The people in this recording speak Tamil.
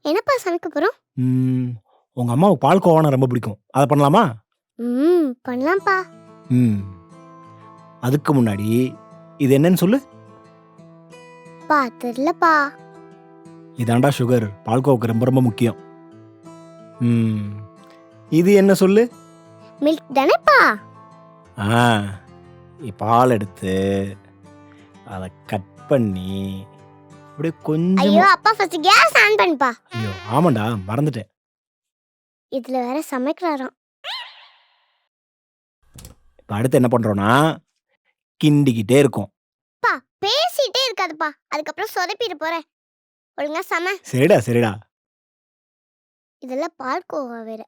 என்னப்பா சமைக்க போறோம்? உங்க அம்மாவுக்கு பால்கோவானா ரொம்ப பிடிக்கும். அத பண்ணலாமா? பண்ணலாம்ப்பா. ம். அதுக்கு முன்னாடி இது என்னன்னு சொல்லு? தெரியலப்பா. இதாண்டா சுகர். பால்கோவாக்கு ரொம்ப ரொம்ப முக்கியம். இது என்ன சொல்லு? மில்க் தானேப்பா? ஆ. பால் எடுத்து அத கட் பண்ணி அப்படியே கொஞ்சமா ஐயோ அப்பா ஃபர்ஸ்ட் கேஸ் ஆன் பண்ணுப்பா. ஐயோ ஆமாண்டா மறந்துட்டேன். இதுல வேற சமைக்கிறாராம். இப்ப அடுத்து என்ன பண்றோம்னா கிண்டிக்கிட்டே இருக்கோம். பா பேசிட்டே இருக்காதப்பா. அதுக்கப்புறம் சொதப்பிட போறேன். ஒழுங்கா சம. சரிடா சரிடா. இதெல்லாம் பால்கோவா வேற.